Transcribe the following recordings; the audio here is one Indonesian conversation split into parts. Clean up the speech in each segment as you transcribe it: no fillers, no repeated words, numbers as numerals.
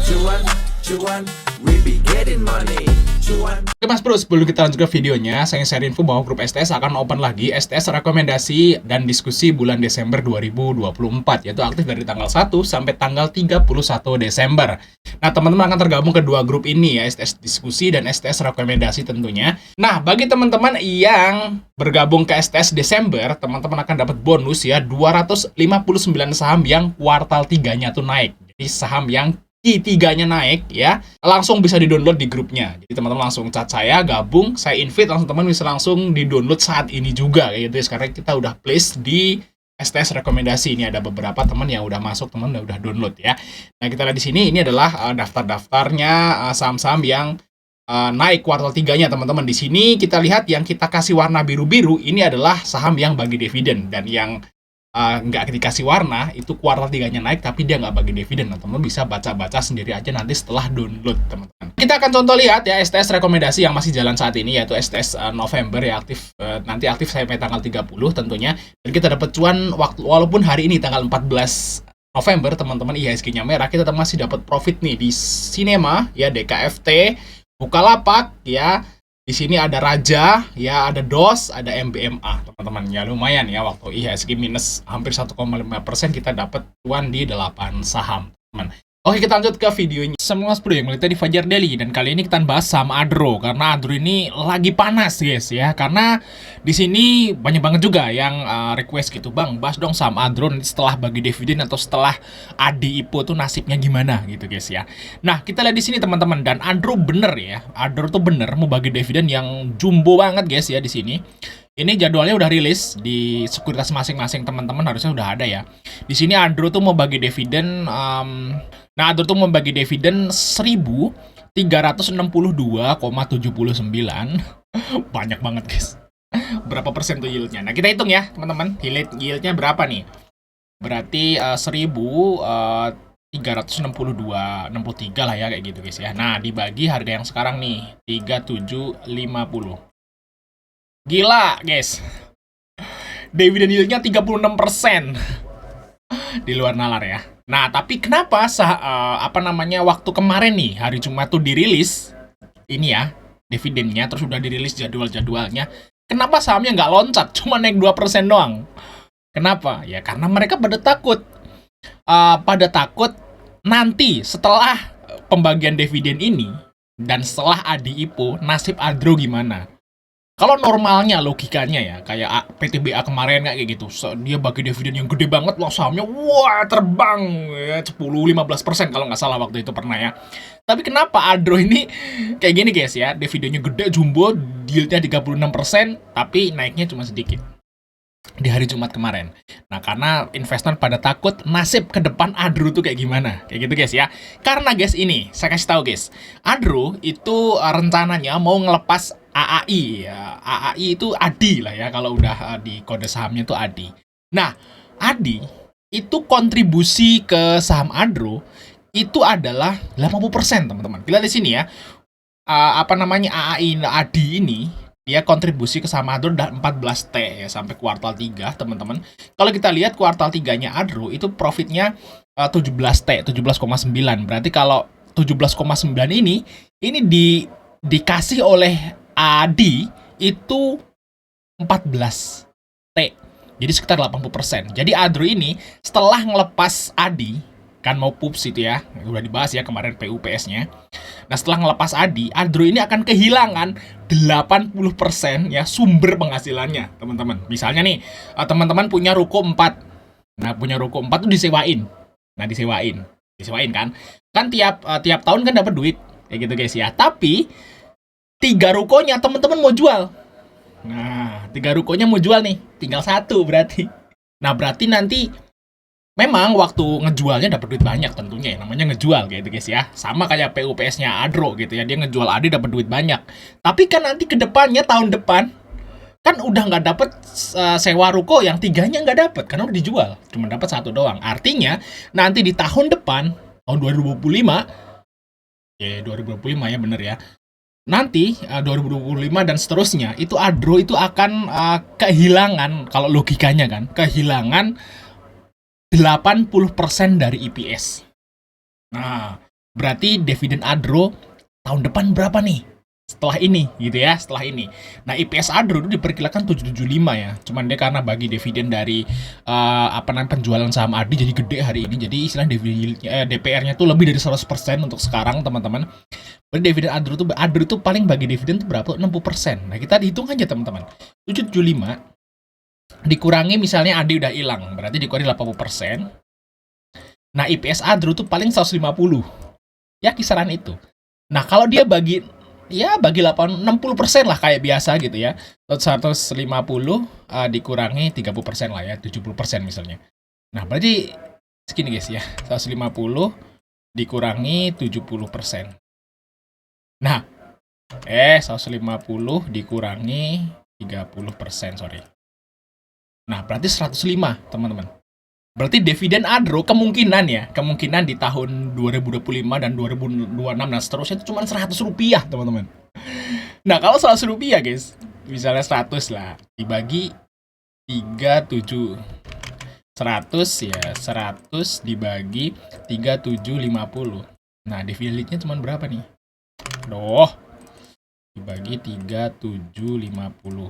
Cuan, cuan, we be getting money. Cuan. Oke Mas Bro, sebelum kita lanjut ke videonya, saya share info bahwa grup STS akan open lagi STS rekomendasi dan diskusi bulan Desember 2024, yaitu aktif dari tanggal 1 sampai tanggal 31 Desember. Nah, teman-teman akan tergabung ke dua grup ini ya, STS diskusi dan STS rekomendasi tentunya. Nah, bagi teman-teman yang bergabung ke STS Desember, teman-teman akan dapat bonus ya 259 saham yang kuartal 3-nya tuh naik. Jadi saham yang Q3-nya naik ya, langsung bisa di-download di grupnya. Jadi teman-teman langsung chat saya, gabung, saya invite, langsung teman bisa langsung di-download saat ini juga kayak gitu ya. Sekarang kita udah place di STS rekomendasi. Ini ada beberapa teman yang udah masuk, teman udah download ya. Nah, kita lihat di sini ini adalah daftar-daftarnya saham-saham yang naik kuartal 3-nya teman-teman. Di sini kita lihat yang kita kasih warna biru-biru ini adalah saham yang bagi dividen, dan yang nggak dikasih warna itu kuartal 3-nya naik tapi dia nggak bagi dividen. Nah, teman bisa baca-baca sendiri aja nanti setelah download teman-teman. Kita akan contoh lihat ya STS rekomendasi yang masih jalan saat ini, yaitu STS November ya, aktif nanti aktif sampai tanggal 30 tentunya, dan kita dapat cuan waktu walaupun hari ini tanggal 14 November teman-teman IHSG-nya merah, kita masih dapat profit nih di Sinema ya, DKFT, Bukalapak ya. Di sini ada Raja, ya ada DOS, ada MBMA, teman-teman. Ya lumayan ya, waktu IHSG minus hampir 1,5%, kita dapat cuan di 8 saham, teman. Oke, kita lanjut ke videonya. Semua Mas Bro yang melihat di Fajar Daily, dan kali ini kita bahas saham Adro karena Adro ini lagi panas guys ya, karena di sini banyak banget juga yang request gitu, Bang, bahas dong saham Adro nanti setelah bagi dividen atau setelah ADI IPO tuh nasibnya gimana gitu guys ya. Nah, kita lihat di sini teman-teman, dan Adro bener ya, Adro tuh bener mau bagi dividen yang jumbo banget guys ya di sini. Ini jadwalnya udah rilis di sekuritas masing-masing teman-teman, harusnya udah ada ya. Di sini Adro tuh mau bagi dividen nah, Adro tuh membagi dividen 1.362,79. Banyak banget guys. Berapa persen tuh yieldnya? Nah, kita hitung ya teman-teman, yieldnya berapa nih? Berarti 1.362,63 lah ya, kayak gitu guys ya. Nah, dibagi harga yang sekarang nih 3750. Gila guys, dividen yieldnya 36%. Di luar nalar ya. Nah, tapi kenapa waktu kemarin nih hari Jumat tuh dirilis ini ya dividennya, terus udah dirilis jadwal-jadwalnya, kenapa sahamnya nggak loncat, cuma naik 2% doang? Kenapa? Ya karena mereka pada takut nanti setelah pembagian dividen ini dan setelah ADI IPO nasib Adro gimana. Kalau normalnya logikanya ya, kayak PTBA kemarin kayak gitu, dia bagi dividen yang gede banget, loh sahamnya wah terbang ya 10-15% kalau nggak salah waktu itu pernah ya. Tapi kenapa Adro ini kayak gini guys ya, dividennya gede jumbo, yieldnya 36%, tapi naiknya cuma sedikit di hari Jumat kemarin. Nah, karena investor pada takut nasib ke depan Adro tuh kayak gimana, kayak gitu guys ya. Karena guys ini saya kasih tahu guys, Adro itu rencananya mau ngelepas AAI ya. AAI itu ADI lah ya, kalau udah di kode sahamnya itu ADI. Nah, ADI itu kontribusi ke saham Adro itu adalah 80% teman-teman. Kita di sini ya, AAI ADI ini dia kontribusi ke saham Adro udah 14T ya sampai kuartal 3 teman-teman. Kalau kita lihat kuartal 3-nya Adro itu profitnya 17T, 17,9. Berarti kalau 17,9 ini dikasih oleh ADI itu 14T. Jadi sekitar 80%. Jadi Adro ini setelah ngelepas ADI, kan mau PUPS itu ya, udah dibahas ya kemarin PUPS-nya. Nah, setelah ngelepas ADI, Adro ini akan kehilangan 80% ya sumber penghasilannya, teman-teman. Misalnya nih, teman-teman punya ruko 4. Nah, punya ruko 4 tuh disewain. Nah, disewain kan. Kan tiap tahun kan dapat duit. Kayak gitu guys ya. Tapi 3 rukonya teman-teman mau jual. Nah, 3 rukonya mau jual nih, tinggal 1 berarti. Nah, berarti nanti memang waktu ngejualnya dapat duit banyak tentunya ya, namanya ngejual gitu guys ya. Sama kayak PUPS-nya Adro gitu ya, dia ngejual ADI dapat duit banyak. Tapi kan nanti ke depannya, tahun depan kan udah nggak dapat sewa ruko yang 3-nya nggak dapat karena udah dijual, cuma dapat 1 doang. Artinya nanti di tahun depan, tahun 2025 ya, 2025 ya bener ya. Nanti 2025 dan seterusnya itu Adro itu akan kehilangan, kalau logikanya kan, kehilangan 80% dari EPS. Nah, Berarti dividen Adro tahun depan berapa nih? Setelah ini gitu ya, setelah ini. Nah, IPS Adro itu diperkirakan 775 ya. Cuman dia karena bagi dividen dari penjualan saham ADI jadi gede hari ini. Jadi istilah dividen DPR-nya tuh lebih dari 100% untuk sekarang, teman-teman. Berarti dividen Adro tuh paling bagi dividen tuh berapa? 60%. Nah, kita dihitung aja, teman-teman. 775 dikurangi misalnya ADI udah hilang, berarti dikurangi 80%. Nah, IPS Adro tuh paling 150. Ya, kisaran itu. Nah, kalau dia bagi 60% lah kayak biasa gitu ya. 150 dikurangi 30% lah ya, 70% misalnya. Nah, berarti segini guys ya, 150 dikurangi 70%. Nah, 150 dikurangi 30%, sorry. Nah, berarti 105, teman-teman. Berarti dividen Adro kemungkinan di tahun 2025 dan 2026 dan seterusnya itu cuma 100 rupiah, teman-teman. Nah, kalau 100 rupiah, guys, misalnya 100 lah, dibagi 37. 100 ya, 100 dibagi 3750. Nah, dividennya cuma berapa nih? Doh, dibagi 3750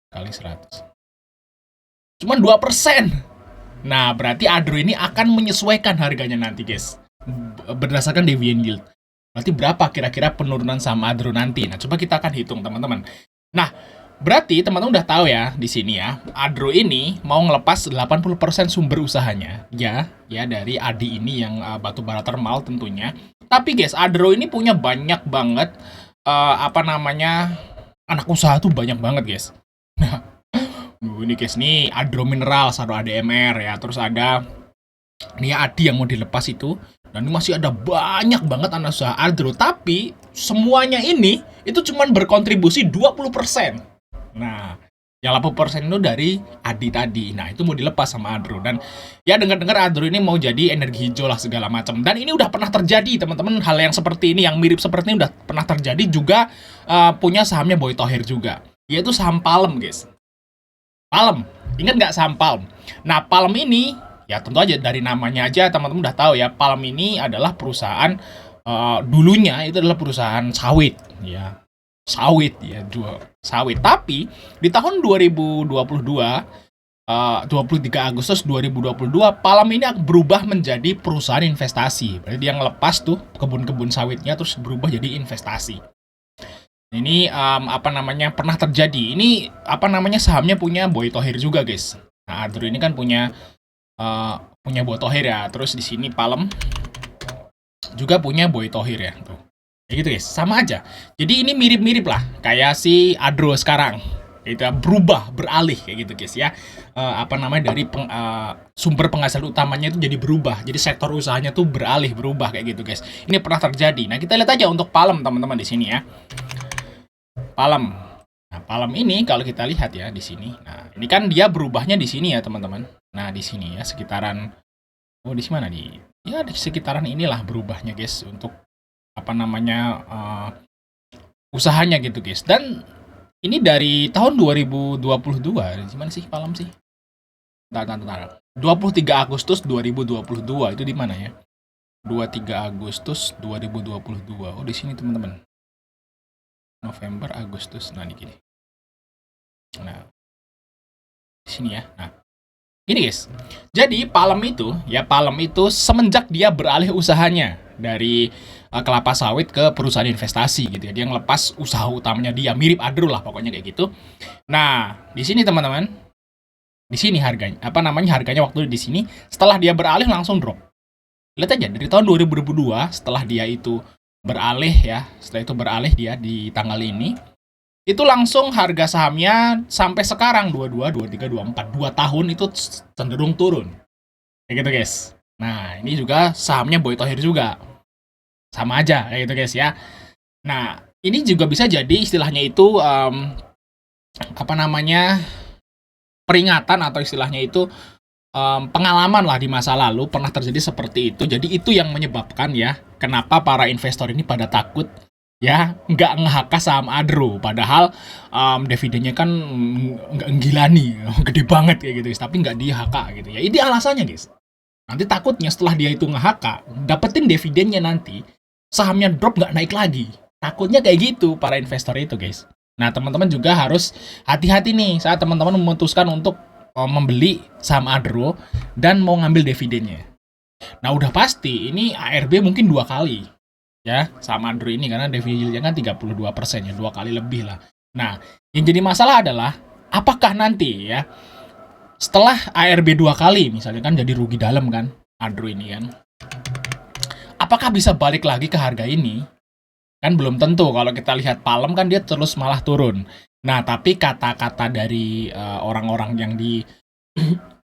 kali 100. Cuma 2%. Nah, berarti Adro ini akan menyesuaikan harganya nanti, guys. Berdasarkan dividend yield. Berarti berapa kira-kira penurunan saham Adro nanti? Nah, coba kita akan hitung, teman-teman. Nah, berarti teman-teman udah tahu ya di sini ya, Adro ini mau ngelepas 80% sumber usahanya. Ya dari ADI ini yang batu bara thermal tentunya. Tapi guys, Adro ini punya banyak banget anak usaha tuh banyak banget, guys. Nah, ini guys, nih Adro Minerals atau ADMR ya, terus ada nih ADI yang mau dilepas itu, dan ini masih ada banyak banget anak usaha Adro, tapi semuanya ini itu cuman berkontribusi 20%. Nah, yang 80% itu dari ADI tadi. Nah, itu mau dilepas sama Adro, dan ya dengar-dengar Adro ini mau jadi energi hijau lah segala macam. Dan ini udah pernah terjadi, teman-teman, hal yang seperti ini, yang mirip seperti ini udah pernah terjadi juga. Punya sahamnya Boy Thohir juga, yaitu saham Palem, guys. Palem, ingat nggak saham Palem? Nah, Palem ini, ya tentu aja dari namanya aja teman-teman udah tahu ya, Palem ini adalah perusahaan, dulunya itu adalah perusahaan sawit, ya. Jual sawit. Tapi, di tahun 2022, 23 Agustus 2022, Palem ini berubah menjadi perusahaan investasi. Berarti dia ngelepas tuh kebun-kebun sawitnya, terus berubah jadi investasi. Ini pernah terjadi. Ini sahamnya punya Boy Thohir juga, guys. Nah, Adro ini kan punya Boy Thohir ya. Terus di sini Palem juga punya Boy Thohir ya. Tuh. Kayak gitu, guys. Sama aja. Jadi ini mirip-mirip lah kayak si Adro sekarang. Itu berubah, beralih kayak gitu, guys ya. Dari sumber penghasilan utamanya itu jadi berubah. Jadi sektor usahanya tuh berubah kayak gitu, guys. Ini pernah terjadi. Nah, kita lihat aja untuk Palem, teman-teman, di sini ya. Palem. Nah, Palem ini kalau kita lihat ya di sini. Nah, ini kan dia berubahnya di sini ya, teman-teman. Nah, di sini ya sekitaran di mana nih? Ya di sekitaran inilah berubahnya, guys, untuk usahanya gitu, guys. Dan ini dari tahun 2022. Di mana sih Palem sih? Bentar. 23 Agustus 2022 itu di mana ya? 23 Agustus 2022. Oh, di sini, teman-teman. November, Agustus, nah ini gini. Nah, di sini ya. Nah, gini, guys. Jadi Palem itu semenjak dia beralih usahanya dari kelapa sawit ke perusahaan investasi gitu ya. Dia ngelepas usaha utamanya dia, mirip Adro lah pokoknya kayak gitu. Nah, di sini teman-teman, di sini harganya harganya waktu di sini setelah dia beralih langsung drop. Lihat aja dari tahun 2022 setelah itu beralih dia di tanggal ini, itu langsung harga sahamnya sampai sekarang 22, 23, 24, 2 tahun itu cenderung turun. Kayak gitu, guys. Nah, ini juga sahamnya Boy Thohir juga. Sama aja kayak gitu, guys ya. Nah, ini juga bisa jadi istilahnya itu peringatan atau istilahnya itu pengalaman lah di masa lalu pernah terjadi seperti itu. Jadi itu yang menyebabkan ya kenapa para investor ini pada takut ya nggak nge-HK saham Adro. Padahal dividennya kan nggak gila nih, gede banget kayak gitu, tapi nggak di-HK gitu ya. Ini alasannya, guys. Nanti takutnya setelah dia itu nge-HK, dapetin dividennya nanti sahamnya drop nggak naik lagi. Takutnya kayak gitu para investor itu, guys. Nah, teman-teman juga harus hati-hati nih saat teman-teman memutuskan untuk membeli saham Adro dan mau ngambil dividennya. Nah, udah pasti ini ARB mungkin 2 kali ya saham Adro ini, karena dividennya kan 32% ya, 2 kali lebih lah. Nah, yang jadi masalah adalah apakah nanti ya setelah ARB 2 kali misalnya kan jadi rugi dalam kan Adro ini kan, apakah bisa balik lagi ke harga ini? Kan belum tentu. Kalau kita lihat Palem kan dia terus malah turun. Nah, tapi kata-kata dari orang-orang yang di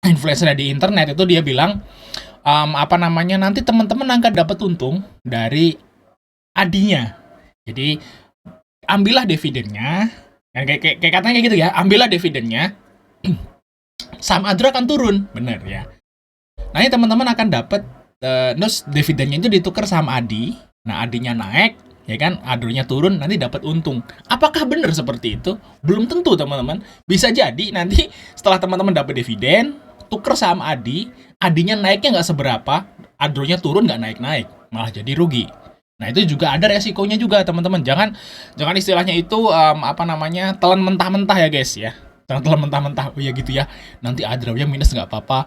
influencer di internet itu dia bilang nanti teman-teman akan dapat untung dari adinya. Jadi ambillah dividennya. Kayak katanya kayak gitu ya, ambillah dividennya. Saham Adro akan turun, bener ya. Nah, ini teman-teman akan dapat dividennya itu ditukar saham Adi. Nah, Adinya naik, ya kan, Adronya turun, nanti dapat untung. Apakah benar seperti itu? Belum tentu, teman-teman. Bisa jadi nanti setelah teman-teman dapat dividen, tuker saham Adi, Adinya naiknya nggak seberapa, Adronya turun nggak naik-naik, malah jadi rugi. Nah, itu juga ada resikonya juga, teman-teman. Jangan istilahnya itu telan mentah-mentah ya, guys ya. Jangan telan mentah-mentah. Oh ya gitu ya. Nanti Adronya minus nggak apa-apa.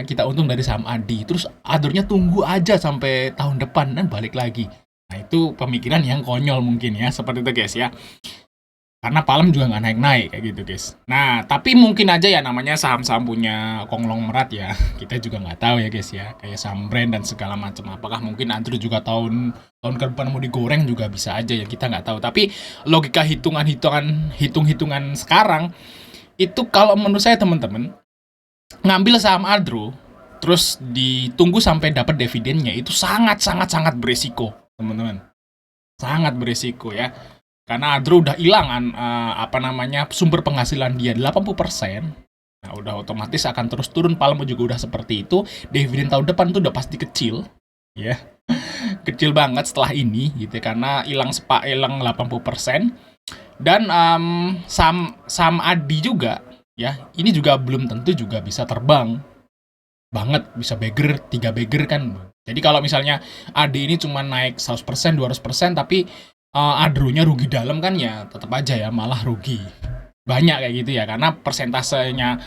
Kita untung dari saham Adi. Terus Adronya tunggu aja sampai tahun depan dan balik lagi. Nah, itu pemikiran yang konyol mungkin ya, seperti itu guys ya. Karena Palem juga nggak naik-naik kayak gitu guys. Nah, tapi mungkin aja ya namanya saham-saham punya konglomerat ya. Kita juga nggak tahu ya guys ya. Kayak saham brand dan segala macam. Apakah mungkin Adro juga tahun ke depan mau digoreng juga bisa aja ya. Kita nggak tahu. Tapi logika hitung-hitungan sekarang itu kalau menurut saya teman-teman, ngambil saham Adro terus ditunggu sampai dapat dividennya itu sangat beresiko, teman-teman. Sangat beresiko ya. Karena Adro udah hilang sumber penghasilan dia 80%. Nah, udah otomatis akan terus turun. Palem juga udah seperti itu. Dividen tahun depan tuh udah pasti kecil, ya. Kecil banget setelah ini gitu karena hilang 80%. Dan saham Adi juga ya, ini juga belum tentu juga bisa terbang banget, bisa bagger 3 bagger kan. Jadi kalau misalnya Adi ini cuma naik 100%, 200%, tapi Adronya rugi dalam kan ya tetap aja ya malah rugi banyak kayak gitu ya, karena persentasenya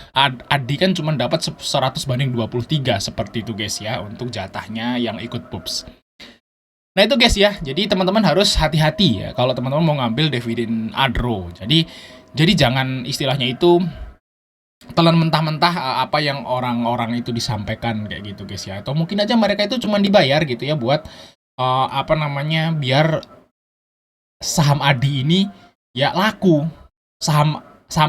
Adi kan cuma dapat 100 banding 23 seperti itu guys ya untuk jatahnya yang ikut pups. Nah itu guys ya, jadi teman-teman harus hati-hati ya kalau teman-teman mau ngambil dividen Adro. Jadi jangan istilahnya itu telan mentah-mentah apa yang orang-orang itu disampaikan kayak gitu guys ya. Atau mungkin aja mereka itu cuma dibayar gitu ya buat biar saham Adi ini ya laku. Saham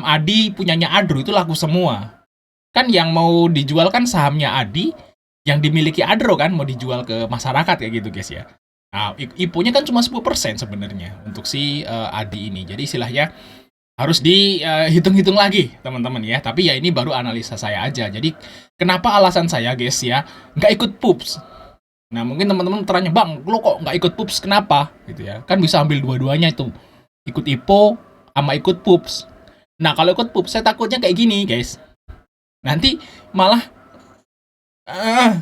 Adi punyanya Adro itu laku semua. Kan yang mau dijual kan sahamnya Adi yang dimiliki Adro kan, mau dijual ke masyarakat kayak gitu guys ya. Nah, IPO-nya kan cuma 10% sebenarnya untuk si Adi ini. Jadi istilahnya harus dihitung-hitung lagi teman-teman ya. Tapi ya ini baru analisa saya aja. Jadi kenapa alasan saya guys ya nggak ikut pups. Nah mungkin teman-teman tanya, bang lo kok nggak ikut pups kenapa gitu ya. Kan bisa ambil dua-duanya itu, ikut IPO sama ikut pups. Nah kalau ikut pups saya takutnya kayak gini guys, nanti malah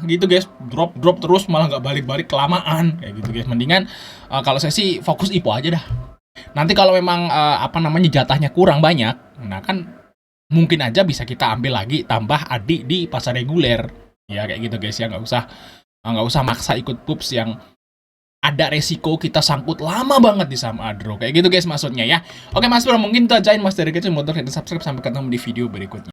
gitu guys, drop terus malah nggak balik kelamaan kayak gitu guys. Mendingan kalau saya sih fokus IPO aja dah. Nanti kalau memang jatahnya kurang banyak, nah kan mungkin aja bisa kita ambil lagi tambah Adi di pasar reguler ya kayak gitu guys ya. Nggak usah maksa ikut pups yang ada resiko kita sangkut lama banget di saham Adro kayak gitu guys maksudnya ya. Oke Mas Bro, mungkin itu aja Mas dari kita motor, kita subscribe, sampai ketemu di video berikutnya.